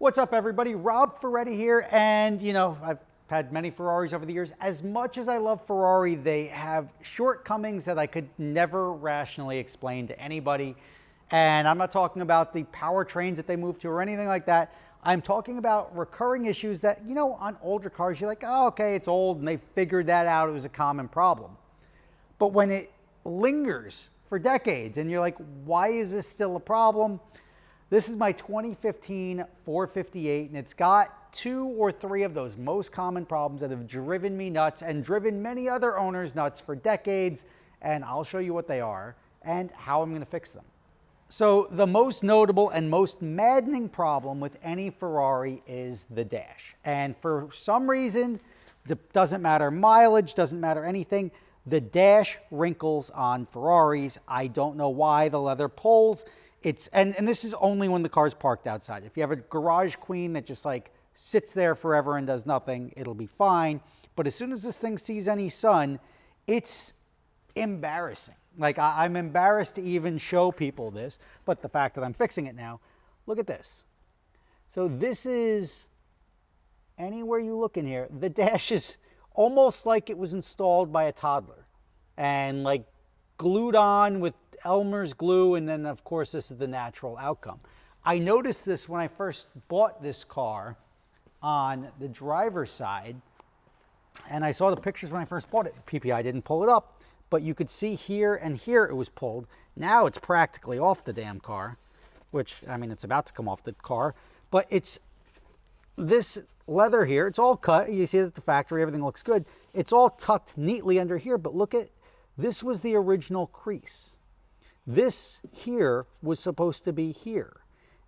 What's up, everybody? Rob Ferrari here, and I've had many Ferraris over the years. As much as I love Ferrari, they have shortcomings that I could never rationally explain to anybody. And I'm not talking about the powertrains that they move to or anything like that. I'm talking about recurring issues that, on older cars, you're like, oh, okay, it's old, and they figured that out. It was a common problem. But when it lingers for decades, and you're like, why is this still a problem? This is my 2015 458, and it's got 2 or 3 of those most common problems that have driven me nuts and driven many other owners nuts for decades, and I'll show you what they are and how I'm going to fix them. So the most notable and most maddening problem with any Ferrari is the dash. And for some reason, it doesn't matter mileage, doesn't matter anything, the dash wrinkles on Ferraris. I don't know why. The leather pulls. And this is only when the car's parked outside. If you have a garage queen that just like sits there forever and does nothing, it'll be fine. But as soon as this thing sees any sun, it's embarrassing. Like, I'm embarrassed to even show people this, but the fact that I'm fixing it now, look at this. So this is, anywhere you look in here, the dash is almost like it was installed by a toddler and like glued on with Elmer's glue, and then of course this is the natural outcome. I noticed this when I first bought this car on the driver's side, and I saw the pictures when I first bought it. PPI didn't pull it up, but you could see here and here it was pulled. Now it's practically off the damn car, which, I mean, it's about to come off the car, but it's this leather here. It's all cut. You see that at the factory, everything looks good. It's all tucked neatly under here, but look at, this was the original crease. This here was supposed to be here.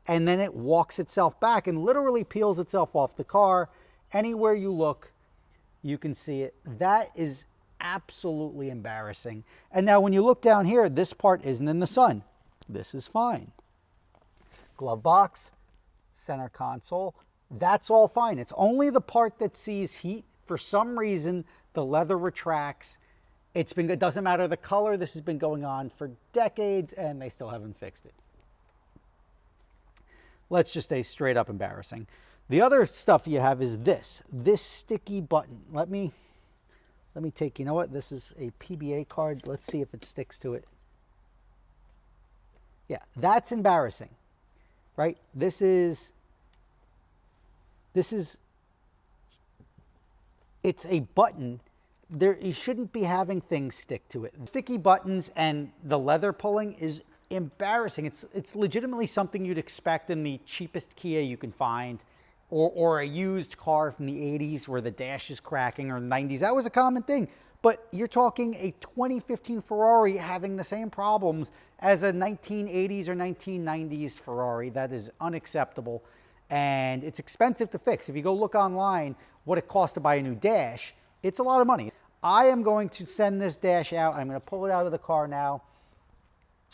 And then it walks itself back and literally peels itself off the car. Anywhere you look, you can see it. That is absolutely embarrassing. And now when you look down here, this part isn't in the sun. This is fine. Glove box, center console, that's all fine. It's only the part that sees heat. For some reason, the leather retracts. It doesn't matter the color. This has been going on for decades, and they still haven't fixed it. Let's just say straight up embarrassing. The other stuff you have is this sticky button. Let me take, you know what? This is a PBA card. Let's see if it sticks to it. Yeah, that's embarrassing, right? It's a button. You shouldn't be having things stick to it. Sticky buttons and the leather pulling is embarrassing. It's legitimately something you'd expect in the cheapest Kia you can find, or a used car from the 80s where the dash is cracking, or 90s. That was a common thing. But you're talking a 2015 Ferrari having the same problems as a 1980s or 1990s Ferrari. That is unacceptable, and it's expensive to fix. If you go look online what it costs to buy a new dash, it's a lot of money. I am going to send this dash out. I'm going to pull it out of the car now.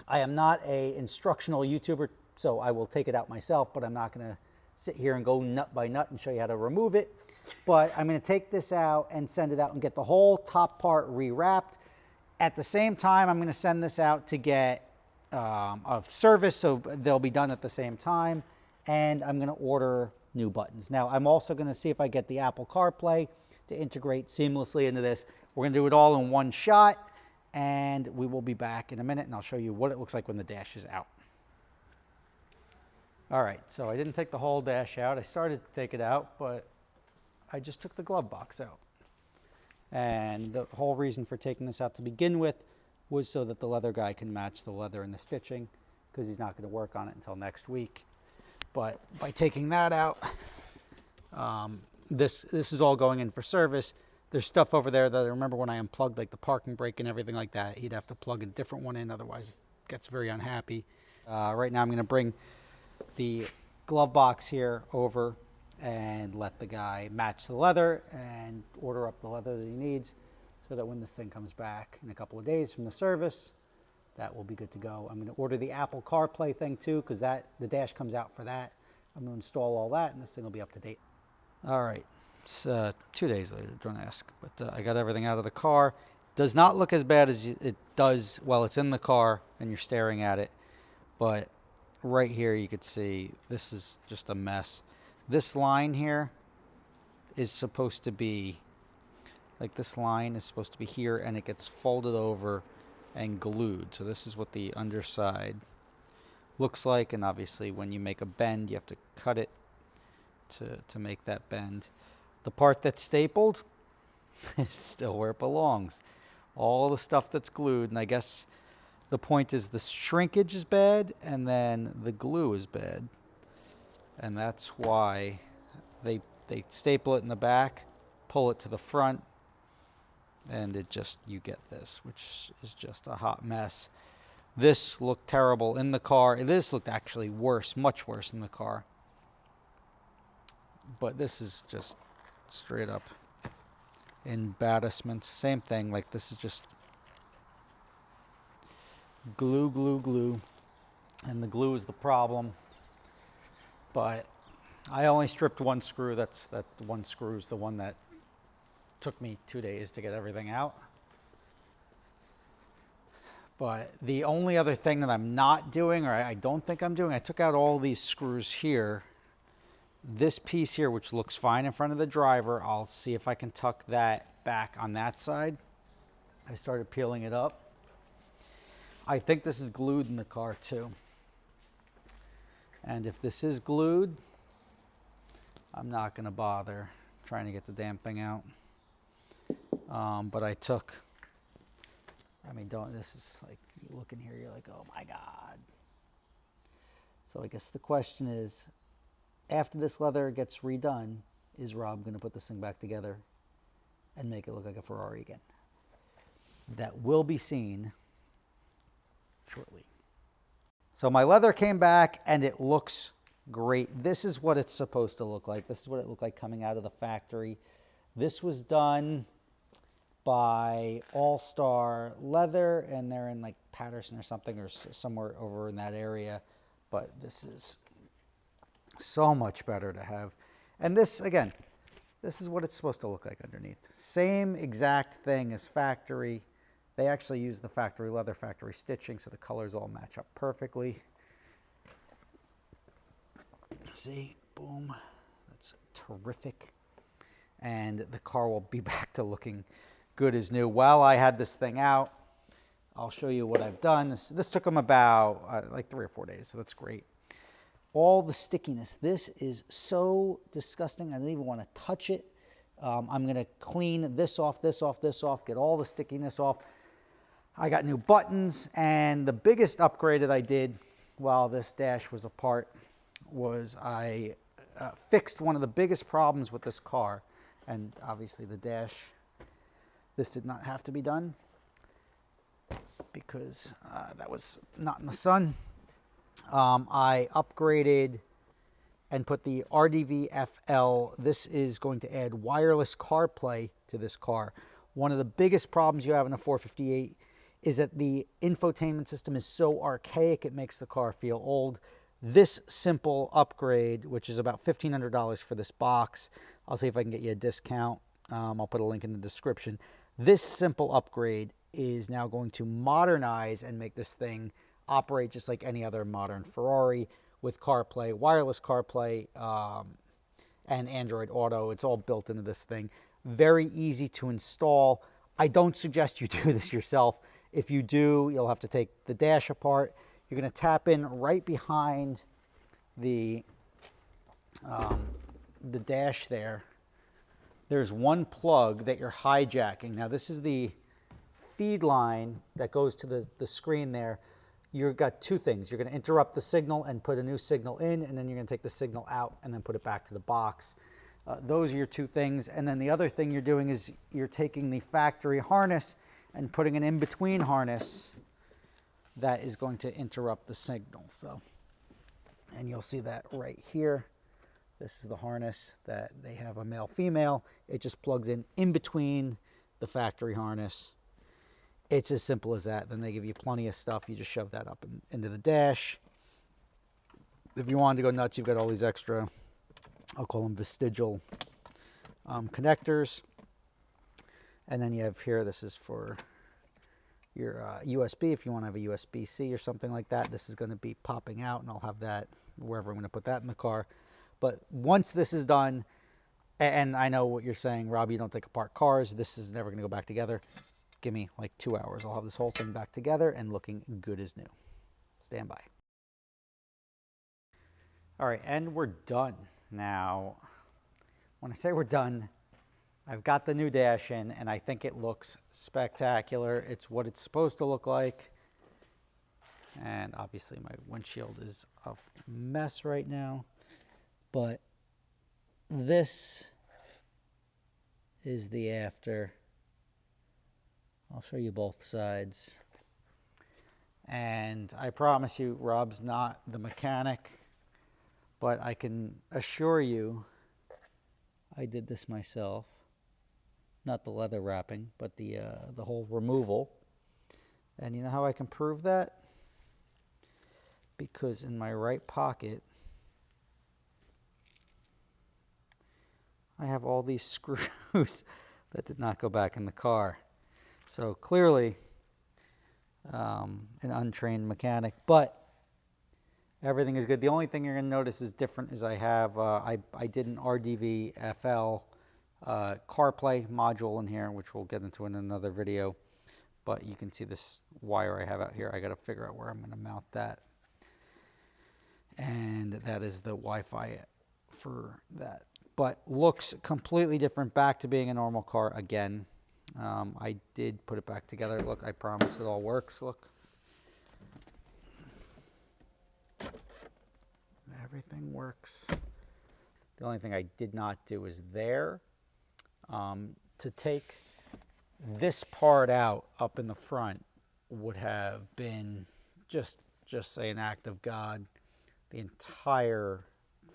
I am not an instructional YouTuber, so I will take it out myself, but I'm not going to sit here and go nut by nut and show you how to remove it. But I'm going to take this out and send it out and get the whole top part rewrapped. At the same time, I'm going to send this out to get a service, so they'll be done at the same time. And I'm going to order new buttons. Now, I'm also going to see if I get the Apple CarPlay to integrate seamlessly into this. We're going to do it all in one shot, and we will be back in a minute, and I'll show you what it looks like when the dash is out. All right, so I didn't take the whole dash out. I started to take it out, but I just took the glove box out. And the whole reason for taking this out to begin with was so that the leather guy can match the leather and the stitching, because he's not going to work on it until next week. But by taking that out, this is all going in for service. There's stuff over there that I remember when I unplugged, like the parking brake and everything like that. He'd have to plug a different one in, otherwise it gets very unhappy. Right now I'm going to bring the glove box here over and let the guy match the leather and order up the leather that he needs, so that when this thing comes back in a couple of days from the service, that will be good to go. I'm going to order the Apple CarPlay thing too, because the dash comes out for that. I'm going to install all that, and this thing will be up to date. All right, it's 2 days later, don't ask, but I got everything out of the car. Does not look as bad as it does while it's in the car and you're staring at it, but right here you could see this is just a mess. This line here is supposed to be, like this line is supposed to be here, and it gets folded over and glued. So this is what the underside looks like, and obviously when you make a bend, you have to cut it to make that bend. The part that's stapled is still where it belongs. All the stuff that's glued, and I guess the point is the shrinkage is bad and then the glue is bad. And that's why they staple it in the back, pull it to the front, and it just, you get this, which is just a hot mess. This looked terrible in the car. This looked actually worse, much worse in the car. But this is just straight up embarrassment. Same thing, like this is just glue, glue, glue. And the glue is the problem. But I only stripped one screw. That one screw is the one that took me 2 days to get everything out. But the only other thing that I'm not doing, or I don't think I'm doing, I took out all these screws here. This piece here, which looks fine in front of the driver, I'll see if I can tuck that back on that side. I started peeling it up. I think this is glued in the car too. And if this is glued, I'm not going to bother trying to get the damn thing out. But I took, I mean, this is like, you look in here, you're like, oh my God. So I guess the question is, after this leather gets redone, is Rob going to put this thing back together and make it look like a Ferrari again? That will be seen shortly. So my leather came back and it looks great. This is what it's supposed to look like. This is what it looked like coming out of the factory. This was done by All Star Leather, and they're in like Patterson or something, or somewhere over in that area. But this is so much better to have. And this, again, this is what it's supposed to look like underneath. Same exact thing as factory. They actually use the factory leather, factory stitching, so the colors all match up perfectly. See, boom, that's terrific. And the car will be back to looking good as new. While I had this thing out, I'll show you what I've done. This took them about like 3 or 4 days, so that's great. All the stickiness. This is so disgusting. I don't even want to touch it. I'm going to clean this off, this off, this off, get all the stickiness off. I got new buttons, and the biggest upgrade that I did while this dash was apart was I fixed one of the biggest problems with this car. And obviously the dash, this did not have to be done because that was not in the sun. I upgraded and put the RDV FL. This is going to add wireless CarPlay to this car. One of the biggest problems you have in a 458 is that the infotainment system is so archaic, it makes the car feel old. This simple upgrade, which is about $1,500 for this box, I'll see if I can get you a discount. I'll put a link in the description. This simple upgrade is now going to modernize and make this thing operate just like any other modern Ferrari with CarPlay, wireless CarPlay, and Android Auto. It's all built into this thing. Very easy to install. I don't suggest you do this yourself. If you do, you'll have to take the dash apart. You're going to tap in right behind the dash there. There's one plug that you're hijacking. Now, this is the feed line that goes to the screen there. You've got two things. You're going to interrupt the signal and put a new signal in, and then you're going to take the signal out and then put it back to the box. Those are your two things. And then the other thing you're doing is you're taking the factory harness and putting an in-between harness that is going to interrupt the signal. So, and you'll see that right here. This is the harness that they have, a male-female. It just plugs in between the factory harness. It's as simple as that. Then they give you plenty of stuff. You just shove that up into the dash. If you wanted to go nuts, you've got all these extra, I'll call them vestigial connectors. And then you have here, this is for your USB. If you want to have a USB-C or something like that, this is going to be popping out, and I'll have that wherever I'm going to put that in the car. But once this is done, and I know what you're saying, Rob, you don't take apart cars. This is never going to go back together. Give me like 2 hours. I'll have this whole thing back together and looking good as new. Stand by. All right, and we're done. Now, when I say we're done, I've got the new dash in, and I think it looks spectacular. It's what it's supposed to look like. And obviously my windshield is a mess right now. But this is the after. I'll show you both sides. And I promise you, Rob's not the mechanic, but I can assure you I did this myself. Not the leather wrapping, but the whole removal. And you know how I can prove that? Because in my right pocket, I have all these screws that did not go back in the car. So clearly, an untrained mechanic, but everything is good. The only thing you're going to notice is different is I have, I did an RDV FL CarPlay module in here, which we'll get into in another video. But you can see this wire I have out here. I got to figure out where I'm going to mount that. And that is the Wi-Fi for that. But looks completely different, back to being a normal car again. I did put it back together. Look, I promise it all works. Look. Everything works. The only thing I did not do is there. To take this part out up in the front would have been just say an act of God. The entire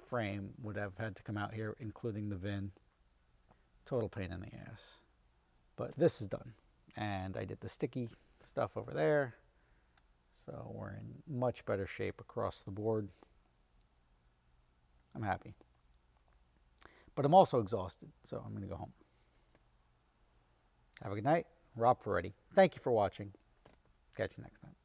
frame would have had to come out here, including the VIN. Total pain in the ass. But this is done. And I did the sticky stuff over there. So we're in much better shape across the board. I'm happy. But I'm also exhausted, so I'm going to go home. Have a good night. Rob Ferrari. Thank you for watching. Catch you next time.